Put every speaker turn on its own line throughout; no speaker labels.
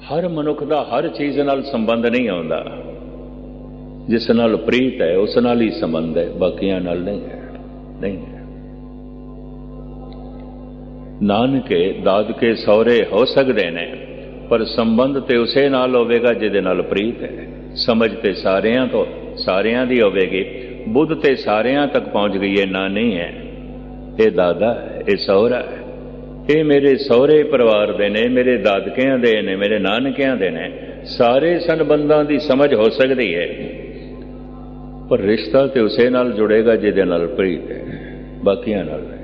हर मनुख का हर चीज़ नाल संबंध नहीं आउंदा। जिस नाल प्रीत है उस नाल ही संबंध है, बाकियां नाल नहीं है। नहीं है। नानके दादके सौरे हो सकते ने, पर संबंध ते उसे नाल होवेगा जिहदे नाल प्रीत है। समझ ते सारियां तो सारियां दी होवेगी, बुद्ध ते सारियां तक पहुंच गई है। ना नहीं है, ये दादा है, ये सौरा है, ये मेरे सौरे परिवार दे ने, मेरे दादकियां दे ने, मेरे नानकियां दे ने। सारे संबंधां दी समझ हो सकती है, पर रिश्ता ते उसे नाल जुड़ेगा जिहदे नाल प्रीत है, बाकियां नाल नहीं।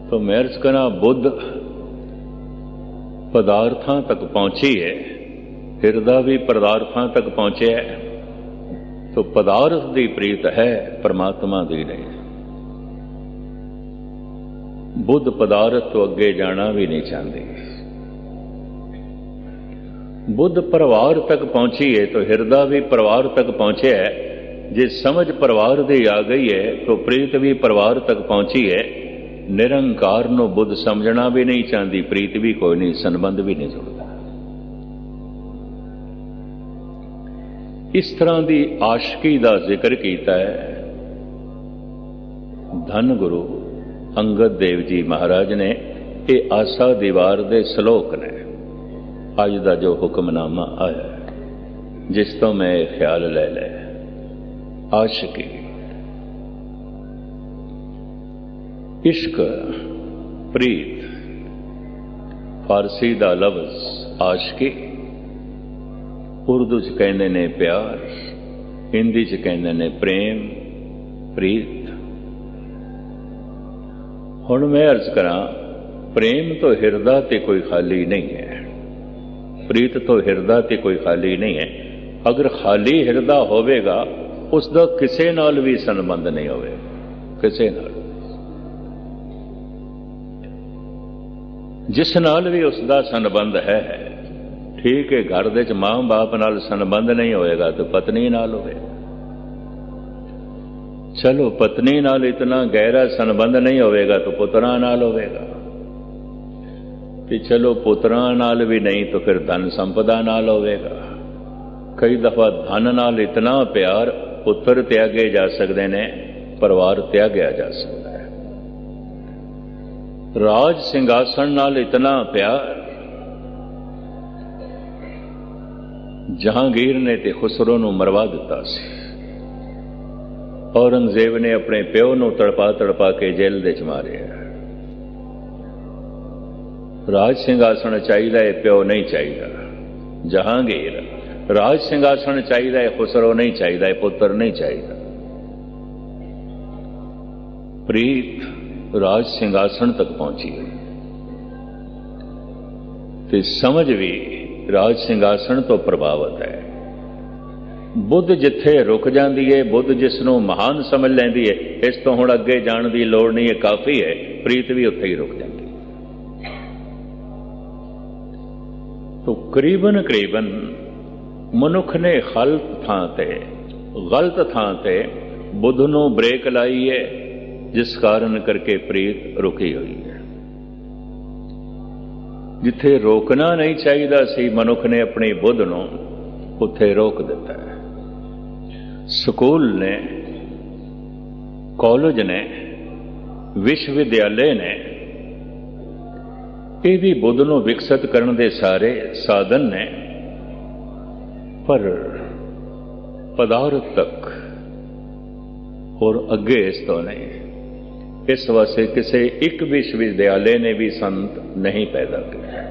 तो मैं अर्ज करा, बुद्ध पदार्थां तक पहुंची है, हिरदा भी पदार्थां तक पहुंचे है। तो पदार्थ दी प्रीत है, परमात्मा दी नहीं। बुद्ध पदार्थ तो अगे जाना भी नहीं चाहती। बुद्ध परिवार तक पहुंची है, तो हिरदा भी परिवार तक पहुंचे है। जे समझ परिवार दी आ गई है, तो प्रीत भी परिवार तक पहुंची है। निरंकार नूं बुद्ध समझना भी नहीं चाहती, प्रीत भी कोई नहीं, संबंध भी नहीं जुड़ता। इस तरह की आशिकी का जिक्र किया है धन गुरु अंगद देव जी महाराज ने। ये आसा दीवार दे श्लोक ने अज का जो हुक्मनामा आया, जिस तो मैं ख्याल ले लिया। आशिकी, इश्क, प्रीत, फारसी का लफ्ज आशिकी, उर्दू च कहते ने प्यार, हिंदी च कहते ने प्रेम, प्रीत। हुण मैं अर्ज करा, प्रेम तो हिरदा ते कोई खाली नहीं है, प्रीत तो हिरदा ते कोई खाली नहीं है। अगर खाली हिरदा होवेगा, उसका किसे नाल भी संबंध नहीं होवेगा, किसे नाल। जिस नाल भी उसका संबंध है, ठीक है, घर दे मां बाप नाल संबंध नहीं होएगा तो पत्नी नाल होएगा। चलो पत्नी नाल इतना गहरा संबंध नहीं होएगा तो पुत्रां नाल होएगा। कि चलो पुत्रां नाल भी नहीं तो फिर धन संपदा नाल होएगा। कई दफा धन नाल इतना प्यार, पुत्र त्यागे जा सकते ने, परिवार त्यागया जा सकता है। राज सिंघासन नाल इतना प्यार, जहांगीर ने ते खुसरो नूं मरवा दिता सी। औरंगजेब ने अपने प्यो नूं तड़पा तड़पा के जेल दे च मारिया। राज सिंघासन चाहिदा है, प्यो नहीं चाहिदा। जहांगीर राज सिंघासन चाहिदा है, खुसरो नहीं चाहिदा, पुत्र नहीं चाहिदा। प्रीत राज सिंघासन तक पहुंची है, ते समझ भी राज सिंघासन तो प्रभावित है। बुद्ध जिथे रुक जाती है, बुद्ध जिसनों महान समझ लेंदी है, इस तो हुण अगे जाण दी लोड़ नहीं है, काफी है। प्रीत भी उत्थे ही रुक जाती है। तो करीबन करीबन मनुख ने गलत थां ते बुद्ध नूं ब्रेक लाई है, जिस कारण करके प्रीत रुकी हुई है। जिथे रोकना नहीं चाहिए सी, मनुख ने अपनी बुद्ध नूं उत्थे रोक दिता है। स्कूल ने, कॉलेज ने, विश्वविद्यालय ने, ये भी बुद्ध नूं विकसित करने दे सारे साधन ने, पर पदार्थ तक और अगे इस तो नहीं। इस वास्ते किसी एक विश्वविद्यालय ने भी संत नहीं पैदा किया,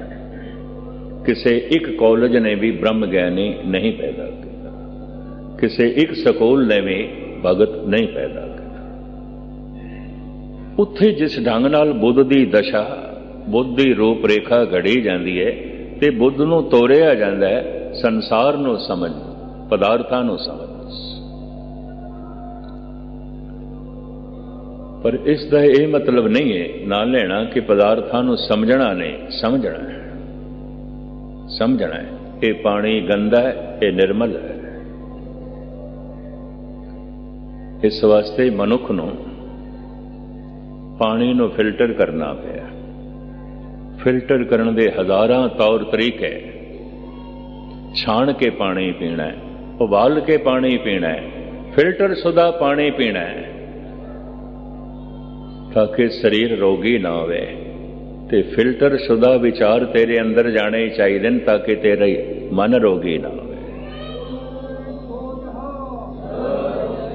किसी एक कॉलेज ने भी ब्रह्म ज्ञानी नहीं पैदा किया, किसी एक स्कूल ने भी भगत नहीं पैदा किया। उत्थे जिस ढंग नाल बुद्ध की दशा, बुद्ध की रूप रेखा घड़ी जाती है, ते बुद्ध नूं तोड़िया जाता है संसार नूं समझ, पदार्थां नूं समझ। पर इसका यह मतलब नहीं है ना लेना कि पदार्थां नूं समझना नहीं, समझना है, समझना है। ये पानी गंदा है, ये निर्मल है। इस वास्ते मनुख नूं पानी नूं फिल्टर करना पिया। फिल्टर करने दे हज़ारां तौर तरीके। छाण के पानी पीना है, उबाल के पानी पीना है, फिल्टर शुदा पानी पीना है, ताकि शरीर रोगी ना होवे। ते फिल्टर शुदा विचार तेरे अंदर जाने ही चाहिए ताकि तेरा मन रोगी ना होवे।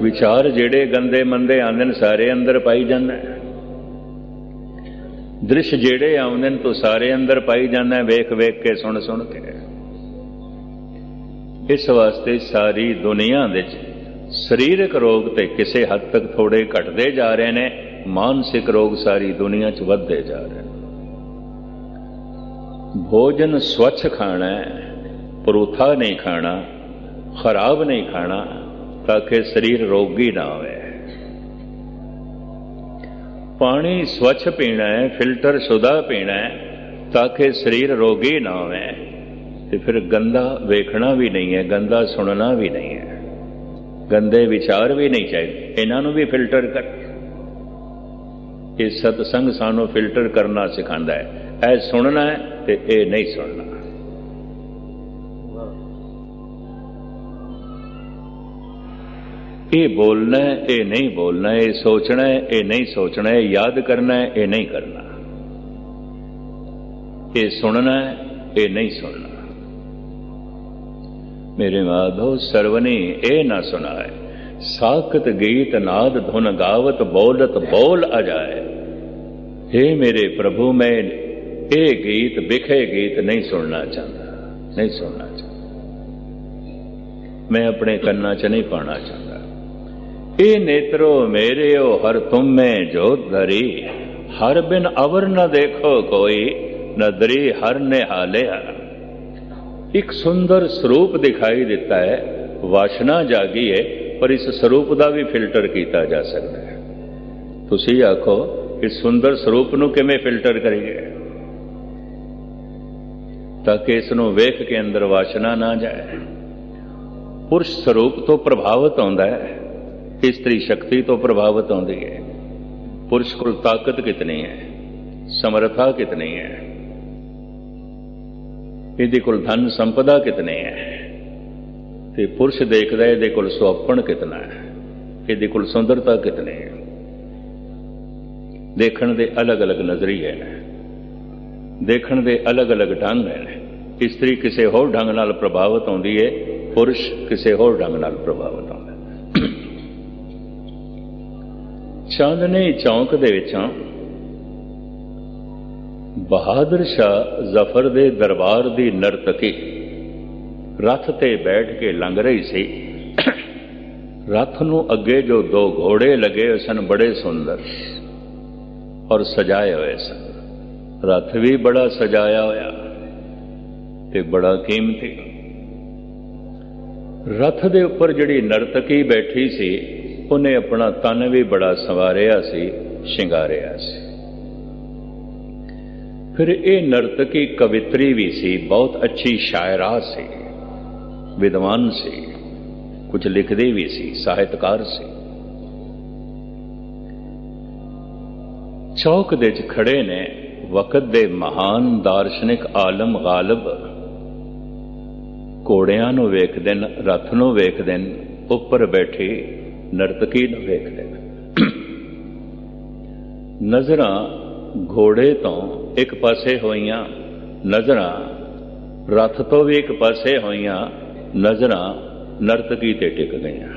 विचार जेड़े गंदे मंदे आंदे ने सारे अंदर पाई जाना है। दृश्य जेड़े आउंदे ने तो सारे अंदर पाई जाना है, वेख वेख के सुन सुन के। इस वास्ते सारी दुनिया दे शरीरक रोग ते किसी हद तक थोड़े घटते जा रहे ने, मानसिक रोग सारी दुनिया च वधदे जा रहे हैं। भोजन स्वच्छ खाना है, परूथा नहीं खाना, खराब नहीं खाना, ताकि शरीर रोगी ना होवे। पानी स्वच्छ पीना है, फिल्टर शुदा पीना है, ताकि शरीर रोगी ना होवे। तो फिर गंदा वेखना भी नहीं है, गंदा सुनना भी नहीं है, गंदे विचार भी नहीं चाहिए, इन्हों भी फिल्टर कर। ये सतसंग सानू फिल्टर करना सिखाता है। ऐ सुनना है तो ये नहीं सुनना। ये बोलना है, ये नहीं बोलना, ये सोचना है, ये नहीं सोचना, ये याद करना है, ये नहीं करना, ये सुनना है, ये नहीं सुनना। मेरे माधो सरवनी ए ना सुनाए, साकत गीत नाद धुन गावत बोलत बोल अजाए। हे मेरे प्रभु, मैं ये गीत बिखे गीत नहीं सुनना चाहता, नहीं सुनना चाहता, मैं अपने कन्ना च नहीं पाना चाहता। ए नेत्रो मेरे ओ हर तुम में जोत धरी, हर बिन अवर न देखो कोई, नदरी हर ने हाले। एक सुंदर स्वरूप दिखाई देता है, वासना जागी है, पर इस स्वरूप का भी फिल्टर किया जा सकता है। तुसी आखो इस सुंदर स्वरूप नूं किवें फिल्टर करिए, ताकि इसनूं वेख के अंदर वासना ना जाए। पुरुष स्वरूप तो प्रभावित होता है, स्त्री शक्ति तो प्रभावित होती है। पुरुष को ताकत कितनी है, समर्था कितनी है, इहदे कोल धन संपदा कितनी है, ते पुरुष देखदा इहदे कोल सुअपण कितना है, इहदे कोल सुंदरता कितनी है। देखण दे अलग अलग नजरिए हैं, देखण दे अलग अलग ढंग हैं। स्त्री किसी होर ढंग नाल प्रभावित होंदी है, पुरुष किसी होर ढंग नाल प्रभावित होंदा है। चांदनी चौक दे विचों बहादुर शाह जफर दे दरबार दी नर्तकी रथ ते बैठ के लंघ रही सी। रथ नूं अगे जो दो घोड़े लगे सन, बड़े सुंदर और सजाए हुए सन। रथ भी बड़ा सजाया होया ते बड़ा कीमती। रथ दे उपर जिहड़ी नर्तकी बैठी सी, उन्हें अपना तन भी बड़ा संवारिया सी, शिंगारिया सी। फिर ये नर्तकी कवित्री भी सी, बहुत अच्छी शायरा सी, विद्वान सी, कुछ लिखदी भी सी, साहित्यकार सी। चौक दे च खड़े ने वक़्त दे महान दार्शनिक आलम गालिब घोड़ियां नूं वेखदे न, रथ नूं वेखदे न, उपर बैठी नर्तकी नूं वेखदे न। नज़रां घोड़े तो एक पासे होइयां, नज़रां रथ तो भी एक पासे होइयां, नज़रां नर्तकी ते टिक गईयां।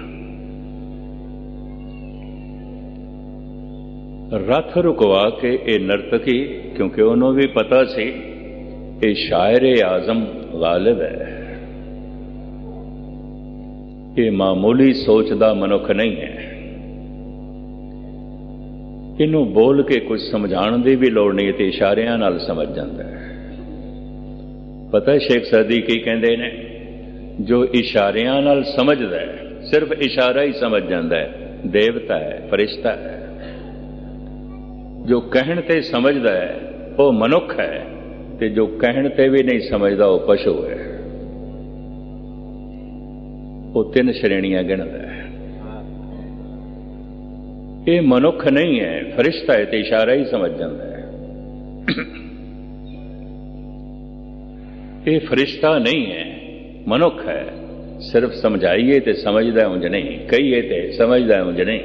रथ रुकवा के ये नर्तकी, क्योंकि उन्होंने भी पता सी ये शायर आजम गालिब है, ये मामूली सोच दा मनुख नहीं है, इनू बोल के कुछ समझाने की भी लोड़ नहीं, तो इशारियां नाल समझ जाता है। पता है शेख सदी की कहते ने, जो इशारियां नाल समझदा है, सिर्फ इशारा ही समझ जाता है, देवता है, फरिश्ता है। जो कहण ते समझदा है वो मनुख है, ते जो कहण ते भी नहीं समझदा वो पशु है। वो तीन श्रेणियां गिनदा है। ये मनुख नहीं है, फरिश्ता है, तो इशारा ही समझ जाता है। ये फरिश्ता नहीं है, मनुख है। सिर्फ समझाइए तो समझदा उंज नहीं, कहिए तो समझदा उंज नहीं।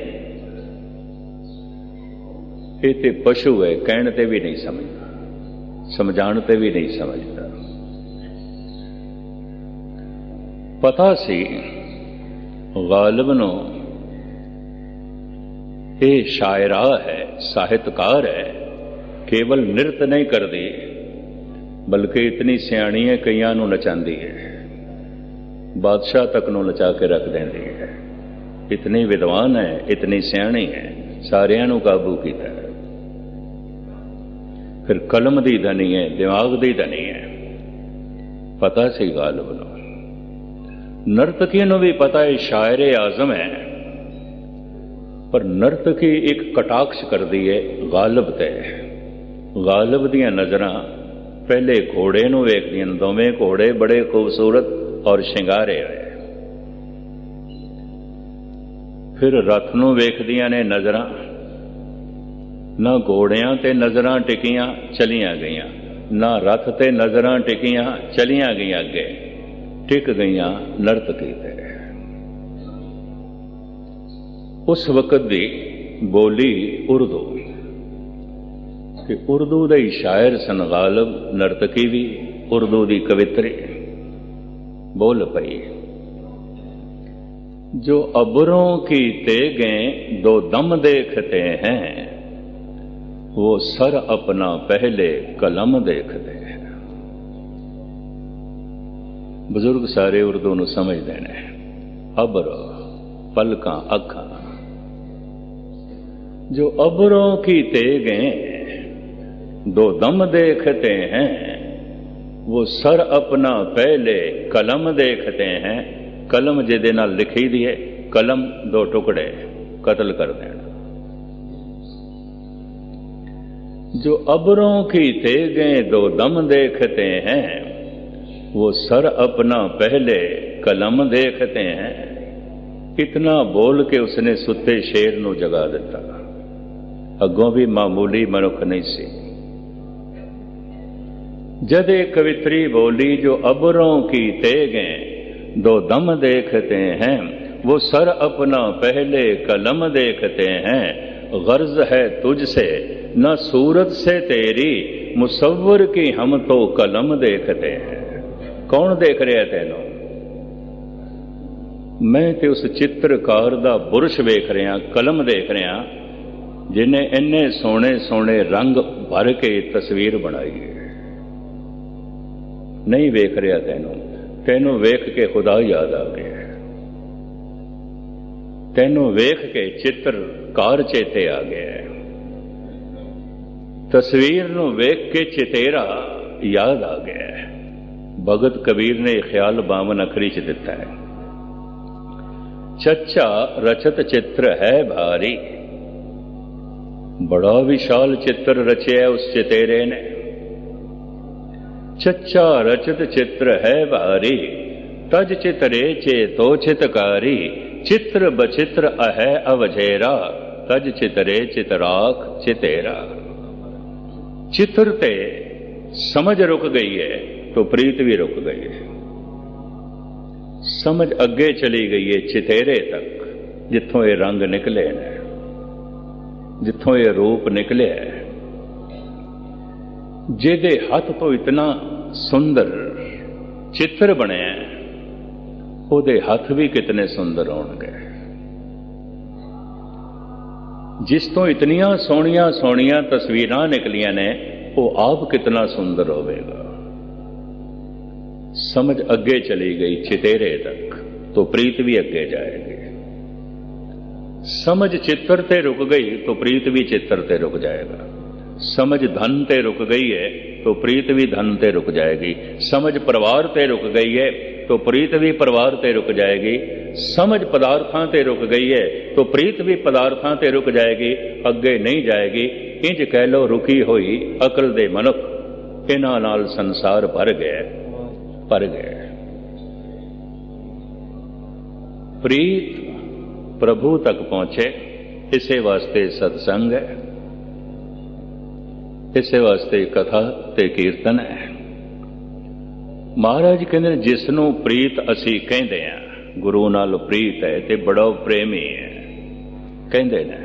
ये तो पशु है, कहने ते भी नहीं समझदा, समझाने ते भी नहीं समझदा। पता सी गालिब नूं ये शायरा है, साहित्यकार है, केवल नृत्य नहीं करती बल्कि इतनी सियाणी है कईयां नूं नचांदी है, बादशाह तक नूं नचा के रख देंदी है। इतनी विद्वान है, इतनी सियाणी है, सारियां नूं काबू कीता है। फिर कलम दी धनी है, दिमाग दी धनी है। पता सी गालिब नूं। नर्तकी नूं भी पता है शायर आजम है, पर नर्तकी एक कटाक्ष कर दी है गालिब ते। गालिब दियां नज़रां पहले घोड़े नूं वेखदियां, दोवें घोड़े बड़े खूबसूरत और शिंगारे हुए। फिर रथ नूं वेखदियां ने नज़रां, ना घोड़ियां ते नज़रां टिकियां चलियां गईयां, ना रथ ते नज़रां टिकियां चलियां गईयां, अगे टिक गईयां नर्तकी ते। उस वक्त दी बोली उर्दू, कि उर्दू दे शायर सन गालिब, नर्तकी भी उर्दू दी कवित्री बोल पई। जो अबरों की तेगें दो दम देखते हैं, वो सर अपना पहले कलम देखते हैं। बुजुर्ग सारे उर्दू नूं समझदे ने। अबर पलकां अखां, जो अबरों की तेगें दो दम देखते हैं, वो सर अपना पहले कलम देखते हैं। कलम जिहदे नाल लिखी दी है, कलम दो टुकड़े कत्ल कर देना। जो अबरों की तेगें दो दम देखते हैं, वो सर अपना पहले कलम देखते हैं। इतना बोल के उसने सुते शेर नूं जगा दिता। अगों भी मामूली मनुख नहीं सी। जदे कवित्री बोली, जो अबरों की तेगें दो दम देखते हैं, वो सर अपना पहले कलम देखते हैं। गर्ज है तुझसे न सूरत से तेरी, मुसव्वर की हम तो कलम देखते हैं। कौन देख रहा तेनों? मैं ते उस चित्रकार दा बुरश वेख रहा, कलम देख रहा, जिन्हें इन्ने सोने सोने रंग भर के तस्वीर बनाई है। नहीं वेख रहा तेनों, तेनों वेख के खुदा याद आ गया। तेनों वेख के चित्रकार चेते आ गया। तस्वीर नूं वेख के चितेरा याद आ गया। भगत कबीर ने ख्याल 52 अखरी च दिता है। चच्चा रचत चित्र है भारी, बड़ा विशाल चित्र रचिया उस चितेरे ने। चच्चा रचत चित्र है भारी, तज चितरे चे तो चितकारी। चित्र बचित्र अहै अवझेरा, तज चितरे चितराख चितेरा। चित्र ते समझ रुक गई है तो प्रीत भी रुक गई है। समझ अगे चली गई है चितेरे तक, जिथों ये रंग निकले ने, जिथों ये रूप निकले है। जिहदे हथ तो इतना सुंदर चित्र बने, उहदे हथ भी कितने सुंदर होणगे। जिस तो इतनियां सोहणियां सोहणियां तस्वीरां निकलियां ने, वो आप कितना सुंदर होवेगा। समझ अगे चली गई चितेरे तक तो प्रीत भी अगे जाएगी। समझ चित्र ते रुक गई तो प्रीत भी चित्र ते रुक जाएगा। समझ धन ते रुक गई है तो प्रीत भी धन ते रुक जाएगी। समझ परिवार ते रुक गई है तो प्रीत भी परिवार ते रुक जाएगी। समझ पदार्थां ते रुक गई है तो प्रीत भी पदार्थां ते रुक जाएगी, अगे नहीं जाएगी। इंज कह लो रुकी हुई अकल दे मनुख, इन्हां नाल संसार भर गया, भर गया। प्रीत प्रभु तक पहुंचे, इसे वास्ते सत्संग है, इसे वास्ते कथा ते कीर्तन है। महाराज कहते जिस नूं प्रीत असी कहते हैं गुरु नाल प्रीत है ते बड़ा प्रेमी है कहते ने।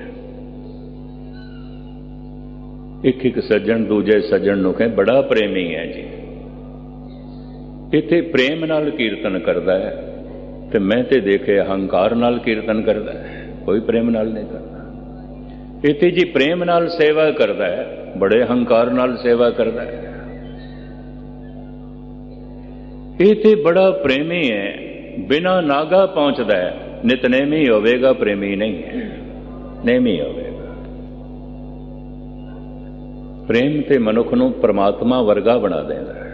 एक एक सज्जन दूजे सज्जन नूं कहे बड़ा प्रेमी है जी। इत्थे प्रेम नाल कीर्तन करदा है ते मैं ते देखे अहंकार नाल कीर्तन करदा है, कोई प्रेम नाल नहीं करदा। इत्थे जी प्रेम नाल सेवा करदा है, बड़े अहंकार नाल सेवा करदा है। इत्थे बड़ा प्रेमी है, बिना नागा पहुंचदा है, नितनेमी होवेगा प्रेमी नहीं है, नेमी होवेगा। प्रेम ते मनुख नूं परमात्मा वर्गा बना देंदा है।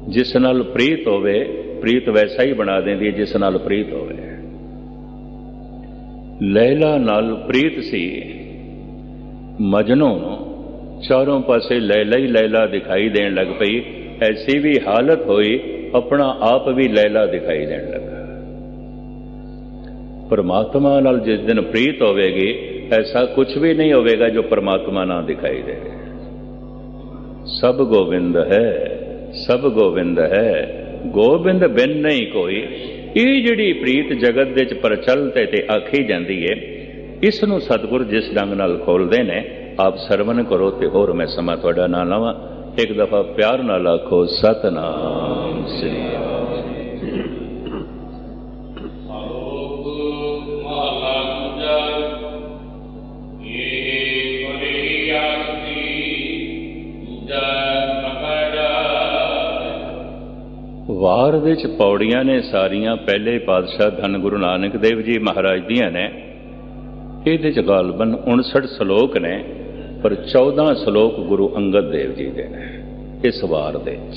जिस नाल प्रीत होवे प्रीत वैसा ही बना देंदी है जिस नाल प्रीत होवे। लैला नाल प्रीत सी, मजनू चारों पासे लैला ही लैला दिखाई देन लग पई। ऐसी भी हालत हुई अपना आप भी लैला दिखाई देने लगा। परमात्मा नाल जिस दिन प्रीत होवेगी ऐसा कुछ भी नहीं होवेगा जो परमात्मा ना दिखाई दे। सब गोविंद है, सब गोविंद है, गोबिंद बिन नहीं कोई। ये जिहड़ी प्रीत जगत दे च प्रचलित ते आखी जाती है, इसनूं सतगुर जिस ढंग नाल खोलदे ने आप सरवण करो ते होर मैं समा तुहाडा ना लवां। एक दफा प्यार नाल आखो सतनाम श्री वार दे च पौड़ियां ने सारियां पहले पातशाह धन गुरु नानक देव जी महाराज दियां ने। इहदे च गालबन 59 सलोक ने, पर 14 सलोक गुरु अंगद देव जी दे ने इस वार दे च।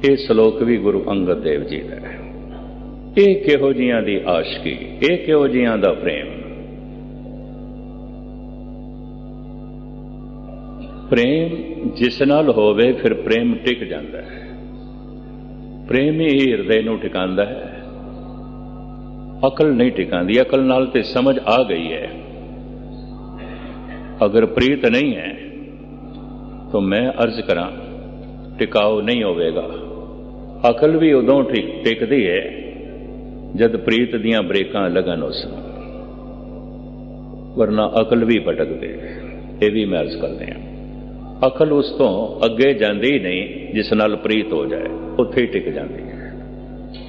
ये सलोक भी गुरु अंगद देव जी दे ने। ये किहो जिहां दी आशिकी, ये किहो जिहां दा प्रेम। प्रेम जिस नाल होवे फिर प्रेम टिक जाता है। प्रेम ही हिरदे नूं टिकांदा है, अकल नहीं टिकांदी। अकल नाल ते समझ आ गई है। अगर प्रीत नहीं है तो मैं अर्ज करा टिकाऊ नहीं होवेगा। अकल भी उदों टिकदी है जद प्रीत दियां ब्रेकां लगन उसनूं, वरना अकल भी भटकदे। ये भी मैं अर्ज करदे हां। अकल उस तो अगे जाती ही नहीं जिस नाल प्रीत हो जाए, उत्थे ही टिक जाती है।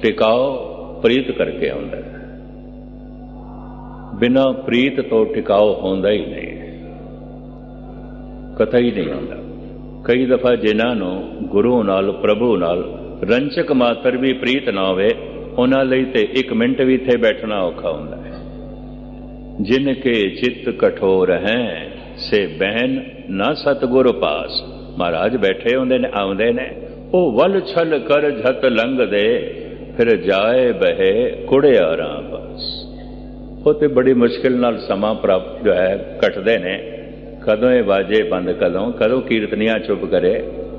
टिकाओ प्रीत करके आउंदा है, बिना प्रीत तो टिकाओ होंदा ही नहीं, कतई नहीं होंदा। कई दफा जिन्हां नूं गुरु नाल प्रभु नाल रंचक मात्र भी प्रीत ना होवे, उन्हां लई ते एक मिनट भी इत्थे बैठना औखा हुंदा है। जिनके चित्त कठोर हैं से बहन ना सतगुर पास। महाराज बैठे होंदे ने, आउंदे ने, ओ वल छल कर झत लंघ दे, फिर जाए बहे कुड़ियारां पास। वो तो बड़ी मुश्किल नाल समा प्राप्त जो है कटदे ने। कदों ये बाजे बंद, कदों कीर्तनियां चुप करे,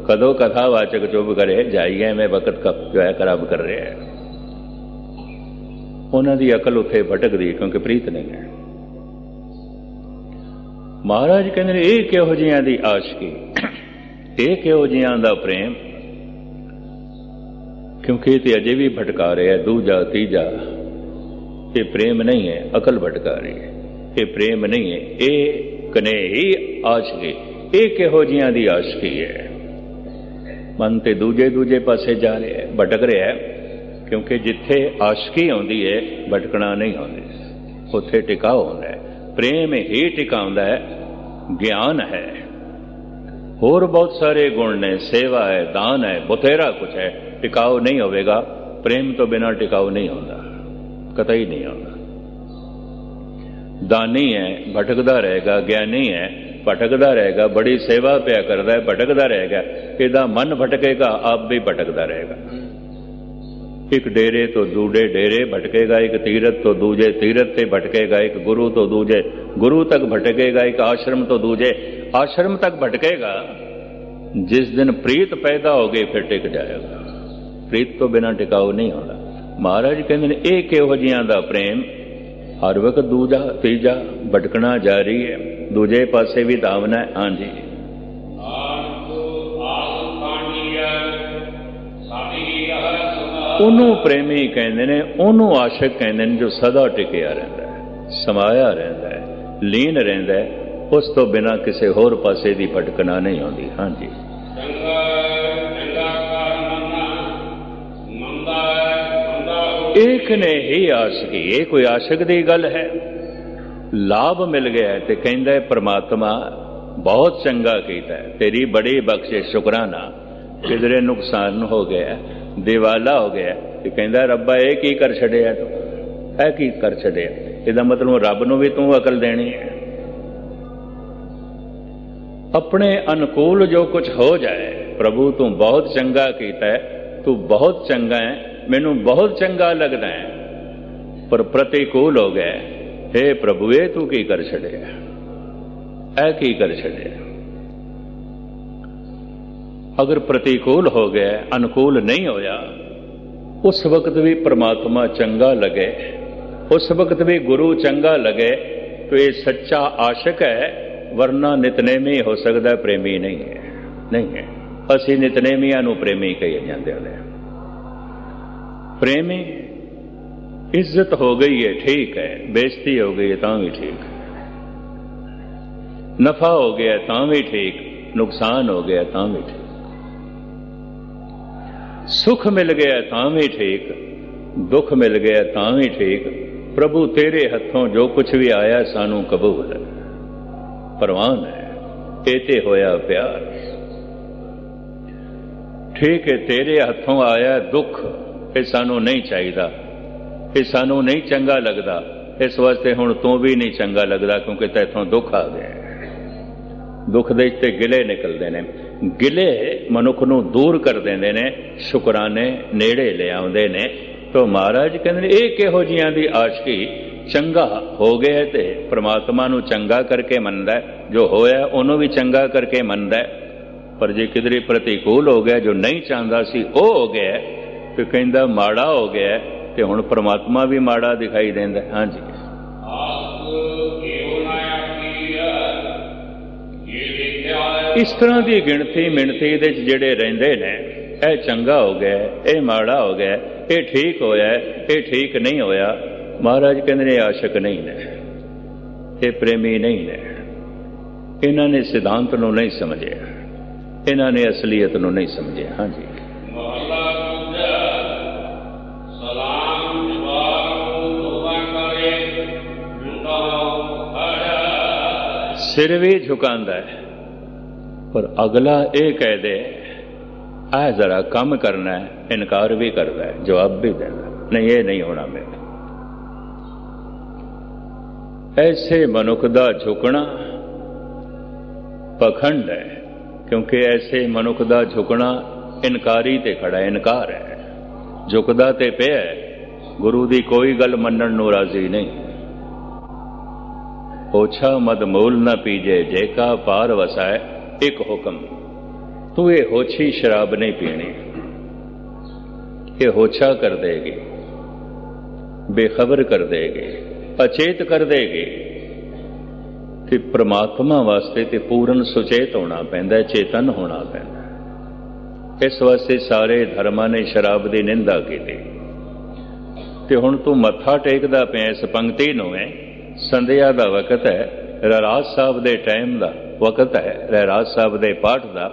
कदों कथावाचक चुप करे। जाइए में वक्त का जो है खराब कर रहे हैं। उन्हां दी अकल उत्थे भटकदी क्योंकि प्रीत नहीं है। महाराज कहते हैं ये किहो जिहां दी आशिकी, ये किहो जिहां दा प्रेम। क्योंकि ये अजे भी भटका रहे हैं दूजा तीजा। ये प्रेम नहीं है, अकल भटका रही है। ये प्रेम नहीं है, ये कनेही आशिकी। ये किहो जिहां दी आशिकी है। मन ते दूजे दूजे पासे जा रहे हैं, भटक रहा है। क्योंकि जिथे आशिकी आउंदी है भटकना नहीं आउंदा, उत्थे टिकाव होंदा है। प्रेम ही टिकाउंदा है, ज्ञान है, होर बहुत सारे गुण ने, सेवा है, दान है, बथेरा कुछ है। टिकाऊ नहीं होवेगा। प्रेम तो बिना टिकाऊ नहीं होता, कतई नहीं होता। दानी है भटकदा रहेगा, ज्ञानी है भटकदा रहेगा, बड़ी सेवा पिया करदा है भटकदा रहेगा। इहदा मन भटकेगा, आप भी भटकदा रहेगा। एक डेरे तो दूजे डेरे भटकेगा, एक तीरथ तो दूजे तीरथ से भटकेगा, एक गुरु तो दूजे गुरु तक भटकेगा, एक आश्रम तो दूजे आश्रम तक भटकेगा। जिस दिन प्रीत पैदा हो गई फिर टिक जाएगा। प्रीत तो बिना टिकाऊ नहीं होता। महाराज कहते हैं ये किहो जिहां दा प्रेम, हर वक्त दूजा तीजा भटकना जारी है, दूजे पासे भी धावना है। हाँ जी। ਉਹਨੂੰ ਪ੍ਰੇਮੀ ਕਹਿੰਦੇ ਨੇ, ਉਹਨੂੰ ਆਸ਼ਿਕ ਕਹਿੰਦੇ ਨੇ, ਜੋ ਸਦਾ ਟਿਕਿਆ ਰਹਿੰਦਾ ਹੈ, ਸਮਾਇਆ ਰਹਿੰਦਾ ਹੈ, ਲੀਨ ਰਹਿੰਦਾ ਹੈ, ਉਸ ਤੋਂ ਬਿਨਾਂ ਕਿਸੇ ਹੋਰ ਪਾਸੇ ਦੀ ਭਟਕਣਾ ਨਹੀਂ ਆਉਂਦੀ। ਹਾਂਜੀ, ਇੱਕ ਨੇ ਹੀ ਆਸ਼ਕੀ। ਇਹ ਕੋਈ ਆਸ਼ਕ ਦੀ ਗੱਲ ਹੈ? ਲਾਭ ਮਿਲ ਗਿਆ ਤੇ ਕਹਿੰਦਾ ਪ੍ਰਮਾਤਮਾ ਬਹੁਤ ਚੰਗਾ ਕੀਤਾ, ਤੇਰੀ ਬੜੀ ਬਖਸ਼ਿਸ਼, ਸ਼ੁਕਰਾਨਾ। ਕਿਧਰੇ ਨੁਕਸਾਨ ਹੋ ਗਿਆ, ਦਿਵਾਲਾ ਹੋ ਗਿਆ, ਤੇ ਕਹਿੰਦਾ ਰੱਬਾ ਇਹ ਕੀ ਕਰ ਛੱਡਿਆ ਤੂੰ, ਇਹ ਕੀ ਕਰ ਛੱਡਿਆ? ਇਹਦਾ ਮਤਲਬ ਰੱਬ ਨੂੰ ਵੀ ਤੂੰ ਅਕਲ ਦੇਣੀ ਹੈ। ਆਪਣੇ ਅਨੁਕੂਲ ਜੋ ਕੁਝ ਹੋ ਜਾਏ, ਪ੍ਰਭੂ ਤੂੰ ਬਹੁਤ ਚੰਗਾ ਕੀਤਾ ਹੈ, ਤੂੰ ਬਹੁਤ ਚੰਗਾ ਹੈ, ਮੈਨੂੰ ਬਹੁਤ ਚੰਗਾ ਲੱਗਦਾ ਹੈ, ਪਰ ਪ੍ਰਤੀਕੂਲ ਹੋ ਗਿਆ, ਹੇ ਪ੍ਰਭੂ ਇਹ ਤੂੰ ਕੀ ਕਰ ਛੱਡਿਆ, ਇਹ ਕੀ ਕਰ ਛੱਡਿਆ? ਅਗਰ ਪ੍ਰਤੀਕੂਲ ਹੋ ਗਿਆ, ਅਨੁਕੂਲ ਨਹੀਂ ਹੋਇਆ, ਉਸ ਵਕਤ ਵੀ ਪ੍ਰਮਾਤਮਾ ਚੰਗਾ ਲਗੇ, ਉਸ ਵਕਤ ਵੀ ਗੁਰੂ ਚੰਗਾ ਲਗੇ, तो ये सच्चा आशिक है, वरना नितनेमी हो सकता, प्रेमी नहीं है। नहीं है, असी नितनेमिया नूं प्रेमी कही जाते हैं। प्रेमी इज्जत हो गई है ठीक है, बेइज्जती हो गई है तां भी ठीक, नफा हो गया तां भी ठीक, नुकसान हो गया तां भी ठीक, सुख मिल गया तां भी ठीक, दुख मिल गया तां भी ठीक। प्रभु तेरे हथों जो कुछ भी आया सानू कबूल है, परवान है, एते होया प्यार। ठीक है, तेरे हथों आया दुख, ये सानू नहीं चाहिए, ये सानू नहीं चंगा लगता, इस वास्ते हुण तू भी नहीं चंगा लगता, क्योंकि तैथों दुख आ गया। दुख दे ते गिले निकलते हैं, गिले मनुख नूं दूर कर देंदे ने, शुकराने नेड़े ले आउंदे ने। तो महाराज कहते ये किहो जिहां दी आशिकी, चंगा हो गया ते परमात्मा नूं चंगा करके मनदा है, जो होया उहनूं भी चंगा करके मनदा है। पर जे किधरे प्रतिकूल हो गया, जो नहीं चाहता सी वो हो गया, तो कहंदा माड़ा हो गया, तो हुण परमात्मा भी माड़ा दिखाई देंदा। हाँ जी, इस तरह की गिणती मिणती दे जिहड़े रहिंदे ने, ये चंगा हो गया, ये माड़ा हो गया, ये ठीक होया, ये ठीक नहीं होया। महाराज कहते ने आशिक नहीं ने, ये प्रेमी नहीं ने, इन्हां ने सिद्धांत नूं नहीं समझे, इन्हां ने असलीयत नूं नहीं समझे। हाँ जी, सिर भी झुकांदा है, पर अगला ये कह दे आ जरा कम करना है, इनकार भी करता है, जवाब भी देना नहीं, ये नहीं होना मेरा। ऐसे मनुख दा झुकना पखंड है, क्योंकि ऐसे मनुख दा झुकना इनकारी ते खड़ा है, इनकार है, झुकदा ते पिया है, गुरु दी कोई गल मनण नूं राजी नहीं। ओछा मद मूल न पीजे, जेका पार वसाए एक हुक्म, तू ये होछी शराब नहीं पीनी, ये होछा कर देगी, बेखबर कर देगी, अचेत कर देगी। कि परमात्मा वास्ते ते पूर्ण सुचेत होना पैंदा, चेतन होना पैंदा। इस वास्ते सारे धर्मां ने शराब की निंदा की। ते हुण तू मत्था टेकदा पिया, इस पंक्ति नूं है, संध्या दा वकत है, रहराज साहब दे टाइम दा वकत है, रहराज साहब दे पाठ दा,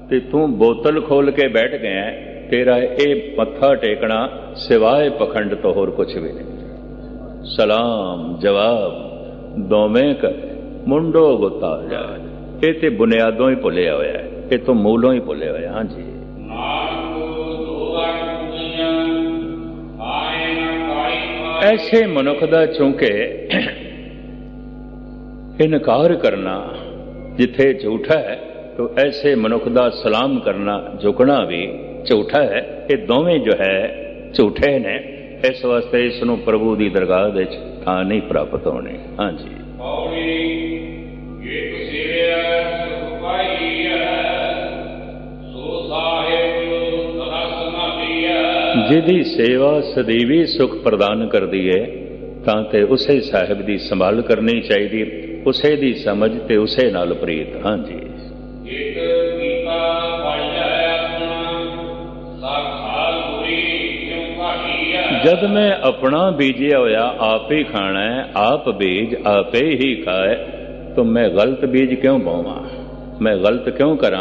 ते तू बोतल खोल के बैठ गया, तेरा ये मत्था टेकना सिवाय पखंड तो होर कुछ भी नहीं। सलाम जवाब दोवें कर मुंडो गुता जाए, ये तो बुनियादों ही भुलिया होया है, ये तो मूलों ही भुलिया होया। हाँ जी, ऐसे मनुख दा चूंकि इनकार करना जिथे झूठा है, तो ऐसे मनुख दा सलाम करना, झुकना भी झूठा है। ये दोवें जो है झूठे ने, इस वास्ते इसनूं प्रभु की दरगाह दे थां नहीं प्राप्त होने। हाँ जी, जिहदी सेवा सदैवी सुख प्रदान कर दी है, तां ते उसे साहिब की संभाल करनी चाहिए, उसे दी समझ ते उसे नाल प्रीत। हाँ जी, जद मैं अपना बीजिया होया आप ही खाना है, आप बीज आपे ही खाए, तो मैं गलत बीज क्यों बोवां, मैं गलत क्यों करा,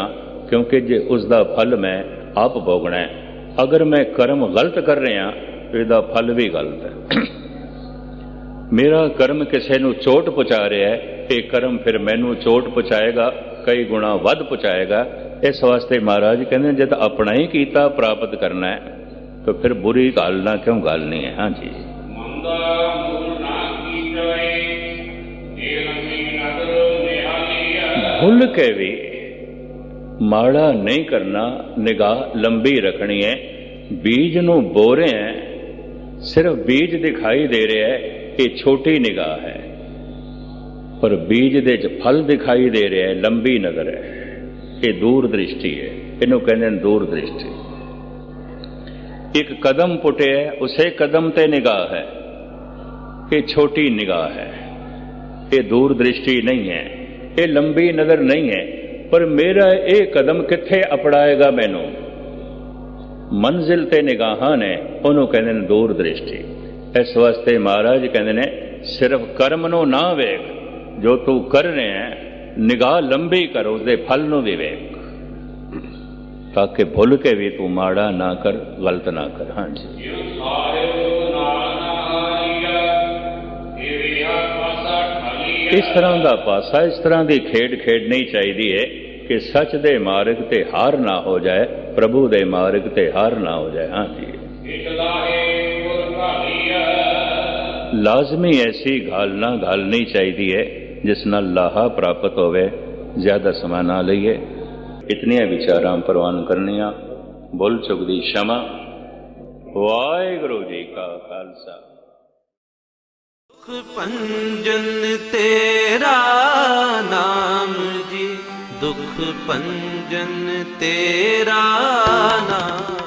क्योंकि जे उसका फल मैं आप भोगना है। अगर मैं कर्म गलत कर रहा तो इसका फल भी गलत है। मेरा कर्म किसी को चोट पहुँचा रहा है, ये कर्म फिर मैनू चोट पहुँचाएगा, कई गुणा वध पहुँचाएगा। इस वास्ते महाराज कहते जब अपना ही कीता प्राप्त करना है तो फिर बुरी गालना क्यों गालनी है। हाँ जी, भूल के भी माड़ा नहीं करना, निगाह लंबी रखनी है। बीज नू बो रहे हैं, सिर्फ बीज दिखाई दे रहा है, ये छोटी निगाह है, पर बीज दे च फल दिखाई दे रहा है, लंबी नजर है, ये दूर दृष्टि है। इनू कहते हैं दूर दृष्टि। एक कदम पुटे है, उसे कदम ते निगाह है, ये छोटी निगाह है, ये दूर दृष्टि नहीं है, ये लंबी नजर नहीं है। पर मेरा ये कदम किथे अपड़ाएगा मैनू, मंजिल ते निगाहां ने, उन्होंने कहते हैं दूर दृष्टि। इस वास्ते महाराज कहते हैं सिर्फ कर्म नो ना वेख, जो तू कर रहे हैं निगाह लंबी कर, उसके फल नो भी वेख, ताकि भूल के भी तू माड़ा ना कर, गलत ना कर। हाँ जी, इस तरह का पासा, इस तरह की खेड खेडनी चाहिए है कि सच दे मार्ग ते हार ना हो जाए, प्रभु दे मार्ग ते हार ना हो जाए। हाँ जी, लाजमी ऐसी घालना घालनी चाहिए जिस नाल लाहा प्राप्त होवे, ज्यादा समय ना लईए। इतनियां विचारां प्रवान करनियां, भुल चुक दी क्षमा। वाहिगुरू जी का खालसा।
दुख पंजन तेरा नाम जी, दुख पंजन तेरा नाम।